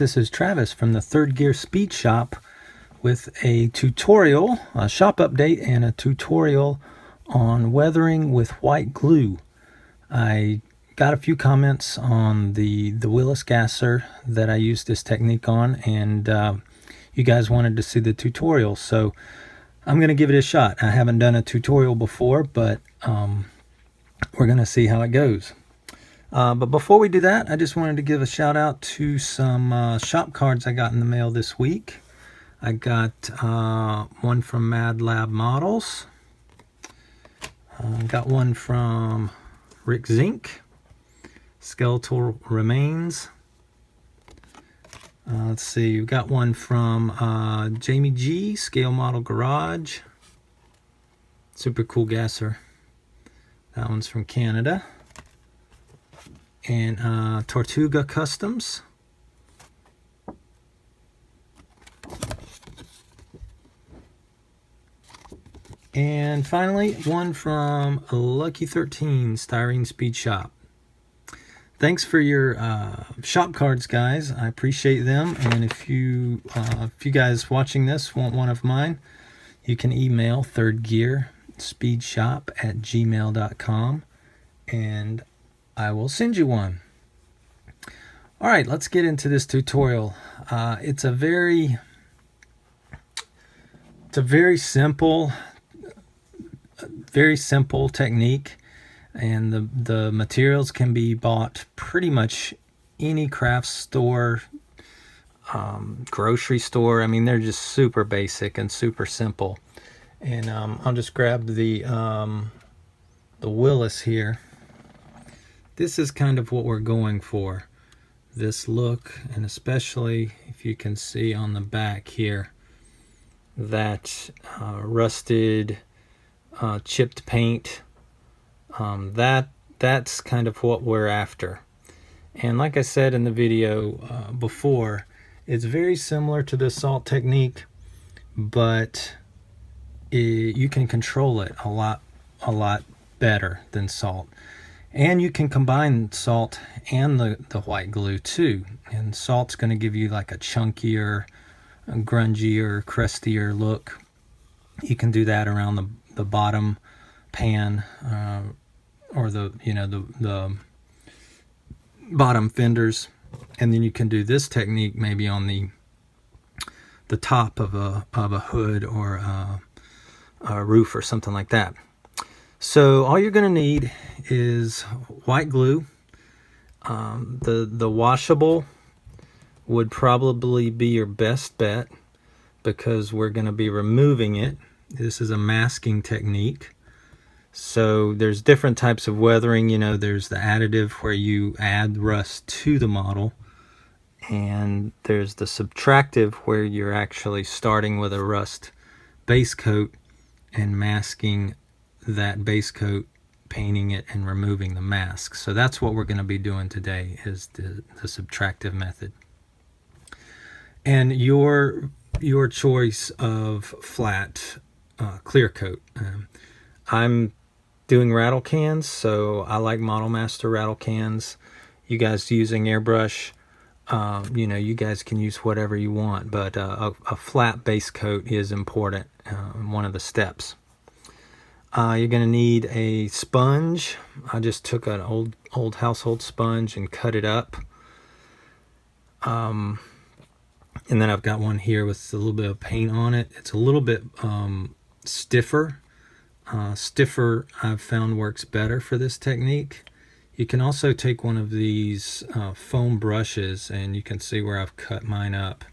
this is Travis from the Third Gear Speed Shop with a tutorial, a shop update, and a tutorial on weathering with white glue. I got a few comments on the Willis gasser that I used this technique on, and you guys wanted to see the tutorial, so I'm going to give it a shot. I haven't done a tutorial before, but we're going to see how it goes. But before we do that, I just wanted to give a shout out to some shop cards I got in the mail this week. I got one from Mad Lab Models. Got one from Rick Zink, Skeletal Remains. Let's see, we've got one from Jamie G, Scale Model Garage. Super cool gasser. That one's from Canada. And Tortuga Customs. And finally, one from Lucky 13 Styrene Speed Shop. Thanks for your shop cards, guys. I appreciate them. And if you guys watching this want one of mine, you can email thirdgearspeedshop@gmail.com and I will send you one. All right, let's get into this tutorial. It's a very simple technique, and the materials can be bought pretty much any craft store, grocery store. I mean, they're just super basic and super simple. And I'll just grab the Willis here. This is kind of what we're going for, this look, and especially if you can see on the back here that rusted chipped paint. That's kind of what we're after. And like I said in the video before, it's very similar to the salt technique, but you can control it a lot better than salt. And you can combine salt and the white glue too. And salt's going to give you like a chunkier, grungier, crustier look. You can do that around the bottom pan or the bottom fenders. And then you can do this technique maybe on the top of a hood or a roof or something like that. So all you're going to need is white glue. The washable would probably be your best bet because we're going to be removing it. This is a masking technique. So there's different types of weathering. You know, there's the additive where you add rust to the model, and there's the subtractive where you're actually starting with a rust base coat and masking that base coat, painting it, and removing the mask. So that's what we're going to be doing today, is the subtractive method. And your choice of flat clear coat. I'm doing rattle cans, so I like Model Master rattle cans. You guys using airbrush, you guys can use whatever you want, but a flat base coat is important, one of the steps. You're going to need a sponge. I just took an old household sponge and cut it up. And then I've got one here with a little bit of paint on it. It's a little bit stiffer. Stiffer I've found works better for this technique. You can also take one of these foam brushes, and you can see where I've cut mine up.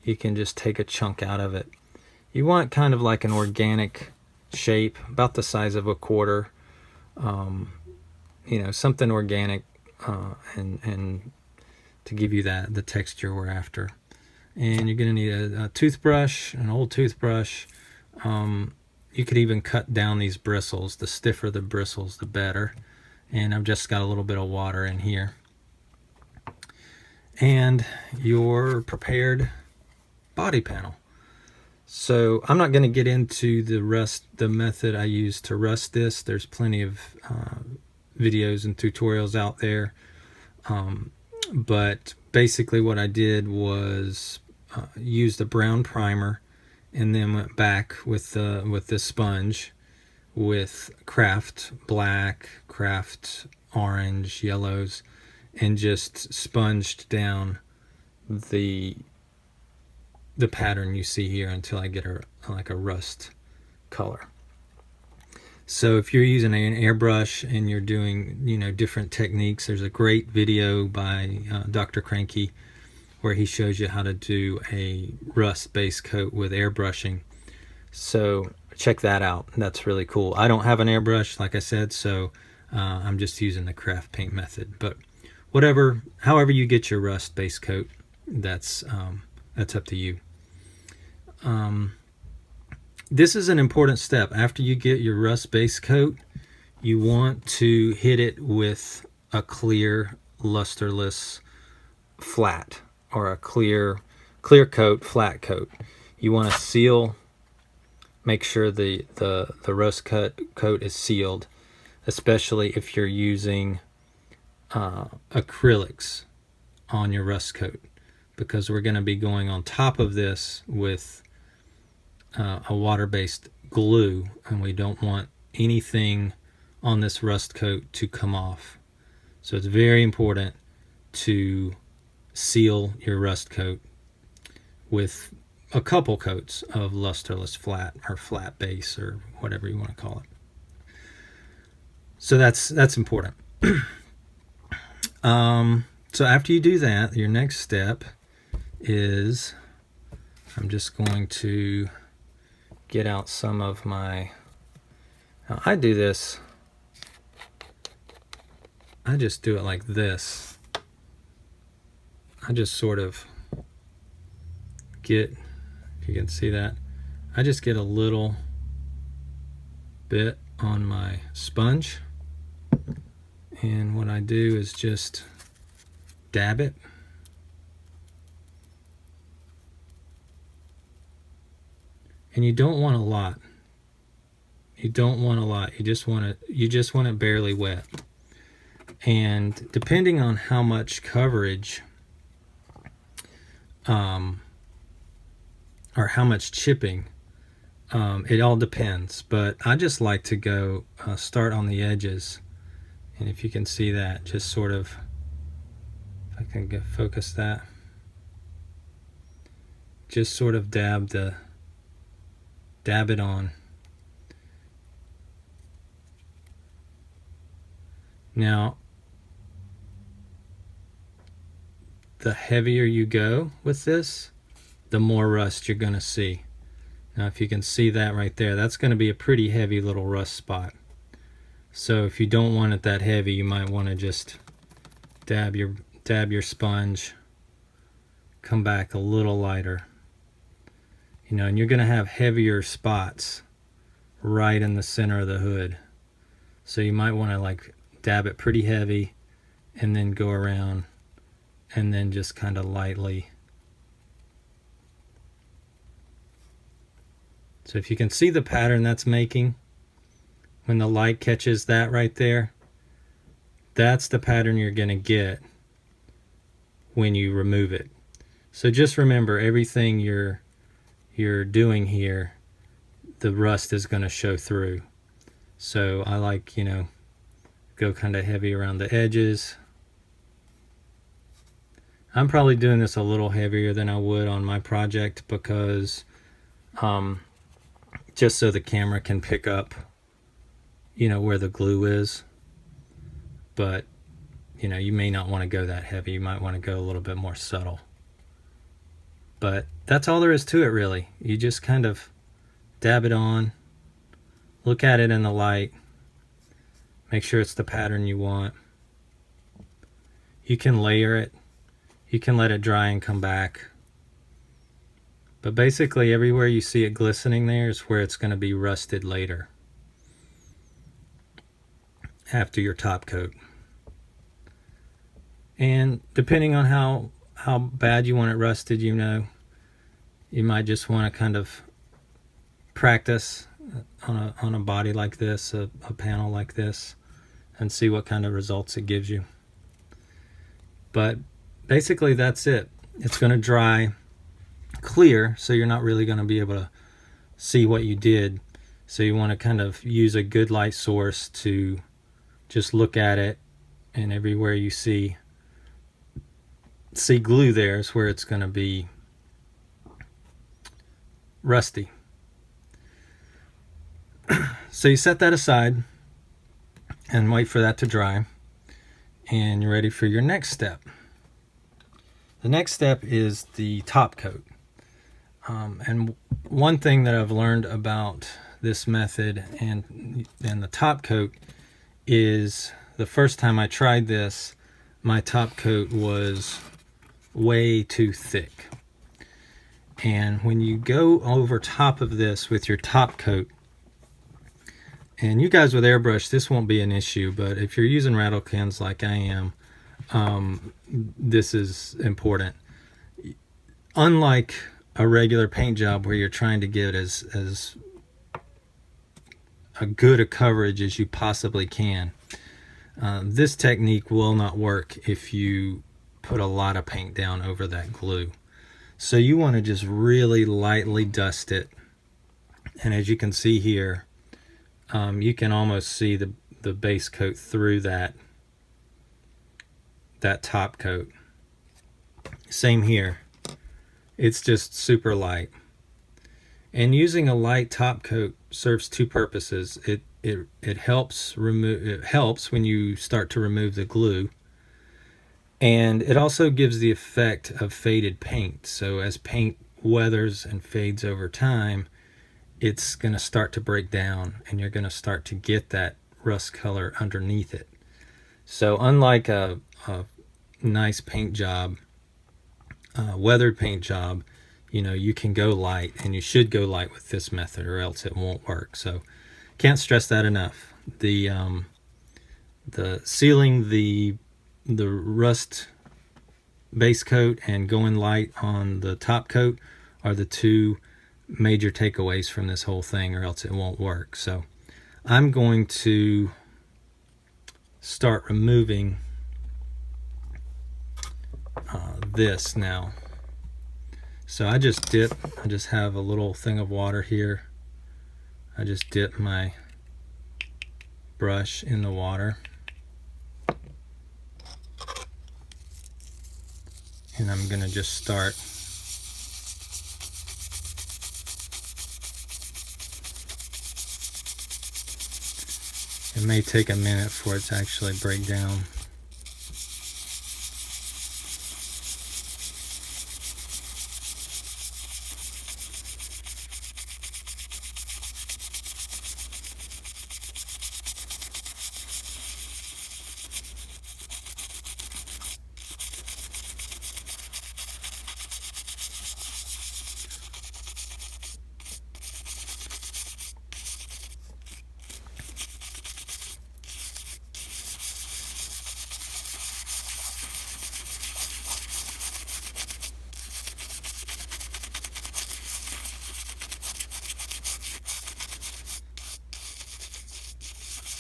You can just take a chunk out of it. You want kind of like an organic shape, about the size of a quarter, something organic, and to give you the texture we're after. And you're going to need a toothbrush, an old toothbrush. You could even cut down these bristles. The stiffer the bristles, the better. And I've just got a little bit of water in here. And your prepared body panel. So I'm not going to get into the method I use to rust this. There's plenty of videos and tutorials out there. But basically what I did was used a brown primer and then went back with the sponge with craft black, craft orange, yellows, and just sponged down the pattern you see here until I get like a rust color. So if you're using an airbrush and you're doing, different techniques, there's a great video by Dr. Cranky where he shows you how to do a rust base coat with airbrushing. So check that out. That's really cool. I don't have an airbrush, like I said, so I'm just using the craft paint method. But however you get your rust base coat, that's up to you. This is an important step. After you get your rust base coat, you want to hit it with a clear, lusterless flat, or a clear coat, flat coat. You want to seal, make sure the rust coat is sealed, especially if you're using acrylics on your rust coat, because we're going to be going on top of this with a water-based glue, and we don't want anything on this rust coat to come off. So it's very important to seal your rust coat with a couple coats of lusterless flat or flat base or whatever you want to call it. So that's important. So after you do that, your next step is, I'm just going to get out some of my, now I do this, I just do it like this. I just sort of get, if you can see that, I just get a little bit on my sponge, and what I do is just dab it. And you don't want a lot. You don't want a lot. You just want it barely wet. And depending on how much coverage or how much chipping, it all depends. But I just like to go start on the edges. And if you can see that, just sort of, if I can focus that, just sort of dab it on. Now, the heavier you go with this, the more rust you're going to see. Now, if you can see that right there, that's going to be a pretty heavy little rust spot. So if you don't want it that heavy, you might want to just dab your sponge, come back a little lighter. And you're going to have heavier spots right in the center of the hood. So you might want to like dab it pretty heavy and then go around and then just kind of lightly. So if you can see the pattern that's making, when the light catches that right there, that's the pattern you're going to get when you remove it. So just remember, everything you're doing here, the rust is going to show through. So I like, go kind of heavy around the edges. I'm probably doing this a little heavier than I would on my project because just so the camera can pick up, where the glue is. But, you may not want to go that heavy. You might want to go a little bit more subtle. But that's all there is to it, really. You just kind of dab it on, look at it in the light, make sure it's the pattern you want. You can layer it, you can let it dry and come back. But basically everywhere you see it glistening there is where it's going to be rusted later, after your top coat. And depending on how bad you want it rusted, you might just want to kind of practice on a body like this, a panel like this, and see what kind of results it gives you. But basically that's it. It's going to dry clear, so you're not really going to be able to see what you did. So you want to kind of use a good light source to just look at it, and everywhere you see glue there is where it's going to be rusty. So you set that aside and wait for that to dry, and you're ready for your next step. The next step is the top coat. And one thing that I've learned about this method and the top coat is the first time I tried this, my top coat was way too thick. And when you go over top of this with your top coat, and you guys with airbrush, this won't be an issue, but if you're using rattle cans like I am, this is important. Unlike a regular paint job where you're trying to get as a good a coverage as you possibly can, this technique will not work if you put a lot of paint down over that glue. So you want to just really lightly dust it, and as you can see here, you can almost see the base coat through that top coat. Same here. It's just super light. And using a light top coat serves two purposes. It helps when you start to remove the glue, and it also gives the effect of faded paint. So as paint weathers and fades over time, it's going to start to break down, and you're going to start to get that rust color underneath it. So unlike a nice paint job, weathered paint job, you can go light, and you should go light with this method, or else it won't work. So can't stress that enough. The sealing the rust base coat and going light on the top coat are the two major takeaways from this whole thing, or else it won't work. So I'm going to start removing this now. So I just have a little thing of water here. I just dip my brush in the water, and I'm going to just start It may take a minute for it to actually break down.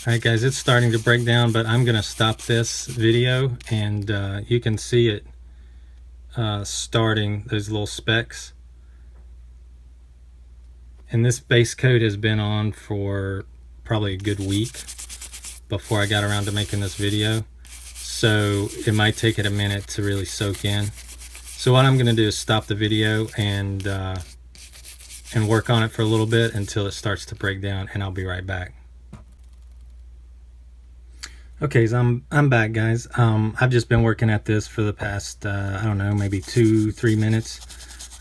Alright guys, it's starting to break down, but I'm going to stop this video, and you can see it starting, those little specks. And this base coat has been on for probably a good week before I got around to making this video. So it might take it a minute to really soak in. So what I'm going to do is stop the video and work on it for a little bit until it starts to break down, and I'll be right back. Okay, so I'm back, guys. I've just been working at this for the past I don't know, maybe 2-3 minutes.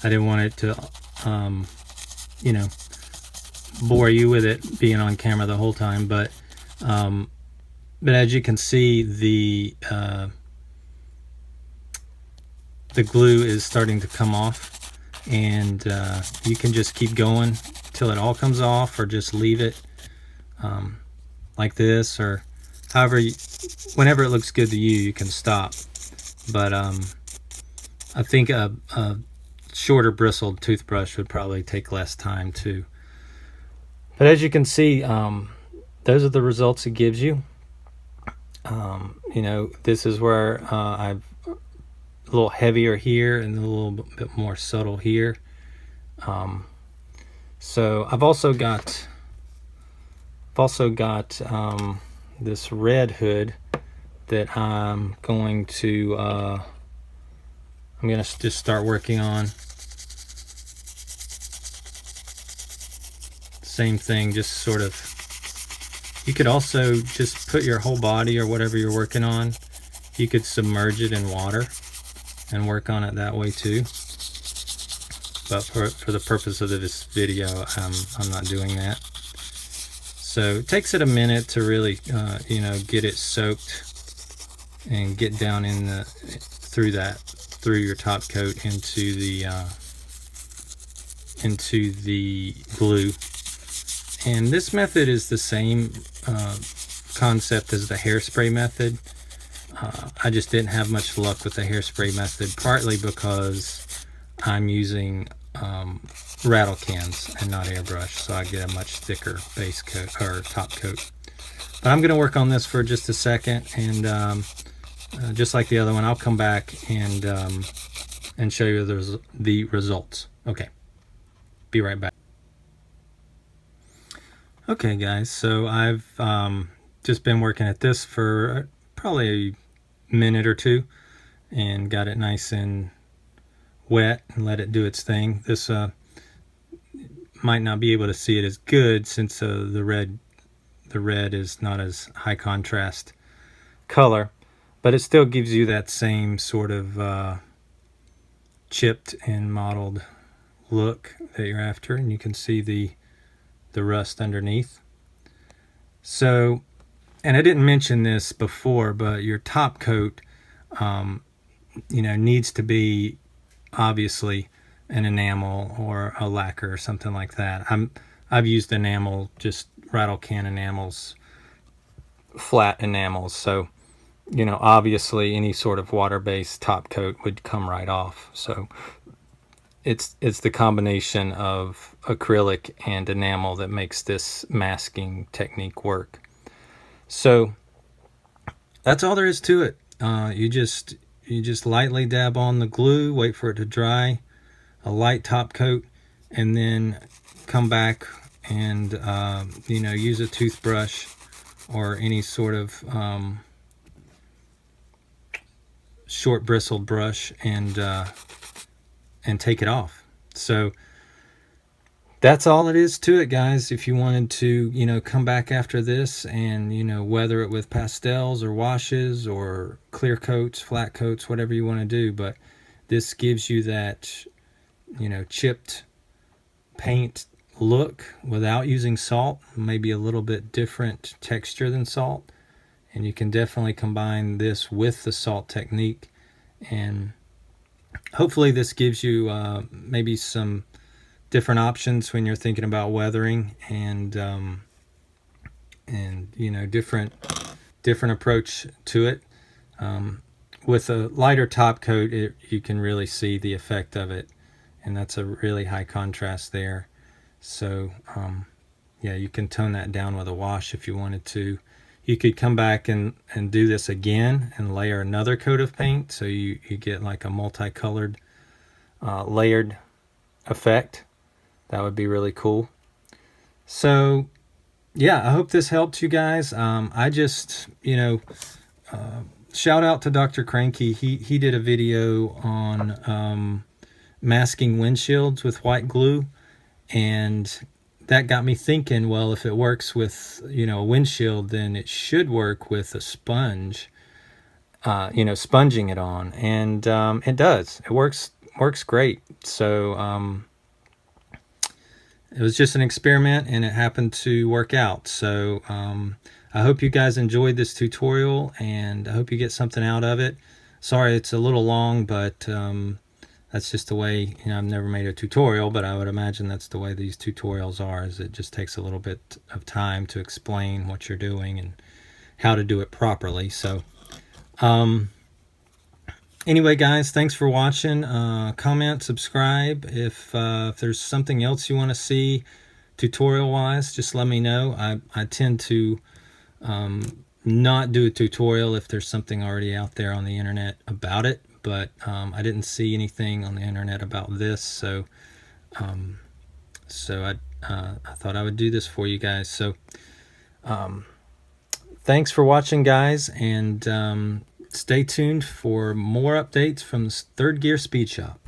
I didn't want it to you know, bore you with it being on camera the whole time, but as you can see, the glue is starting to come off, and you can just keep going till it all comes off, or just leave it like this, or however, whenever it looks good to you, you can stop. But I think a shorter bristled toothbrush would probably take less time too. But as you can see, those are the results it gives you. You know, this is where I've little heavier here and a little bit more subtle here. So I've also got this red hood that I'm going to just start working on. Same thing, just sort of, you could also just put your whole body or whatever you're working on, you could submerge it in water and work on it that way too. But for the purpose of this video, I'm not doing that. So it takes it a minute to really, get it soaked and get down in through your top coat into the glue. And this method is the same concept as the hairspray method. I just didn't have much luck with the hairspray method, partly because I'm using rattle cans and not airbrush, so I get a much thicker base coat or top coat. But I'm going to work on this for just a second, and just like the other one, I'll come back and show you the results. Okay, be right back. Okay guys, so I've just been working at this for probably a minute or two and got it nice and wet and let it do its thing. This might not be able to see it as good since the red is not as high contrast color, but it still gives you that same sort of chipped and mottled look that you're after, and you can see the rust underneath. So, and I didn't mention this before, but your top coat needs to be obviously an enamel or a lacquer or something like that. I've used enamel, just rattle can enamels, flat enamels, so obviously any sort of water-based top coat would come right off. So it's the combination of acrylic and enamel that makes this masking technique work. So that's all there is to it. You just lightly dab on the glue, wait for it to dry, a light top coat, and then come back and use a toothbrush or any sort of short bristled brush and take it off. So that's all it is to it, guys. If you wanted to come back after this and weather it with pastels or washes or clear coats, flat coats, whatever you want to do, but this gives you that chipped paint look without using salt, maybe a little bit different texture than salt, and you can definitely combine this with the salt technique, and hopefully this gives you maybe some different options when you're thinking about weathering, and different approach to it. With a lighter top coat, you can really see the effect of it, and that's a really high contrast there. So yeah, you can tone that down with a wash if you wanted to. You could come back and do this again and layer another coat of paint, so you get like a multicolored layered effect. That would be really cool. So yeah, I hope this helped you guys. I just shout out to Dr. Cranky. He did a video on masking windshields with white glue, and that got me thinking, well, if it works with a windshield, then it should work with a sponge, sponging it on, and it does. It works great. So it was just an experiment, and it happened to work out. So I hope you guys enjoyed this tutorial, and I hope you get something out of it. Sorry it's a little long, but that's just the way, I've never made a tutorial, but I would imagine that's the way these tutorials are, is it just takes a little bit of time to explain what you're doing and how to do it properly. So anyway, guys, thanks for watching. Comment, subscribe. If there's something else you want to see tutorial wise, just let me know. I tend to not do a tutorial if there's something already out there on the internet about it, but I didn't see anything on the internet about this, so I thought I would do this for you guys. So thanks for watching, guys, and stay tuned for more updates from the Third Gear Speed Shop.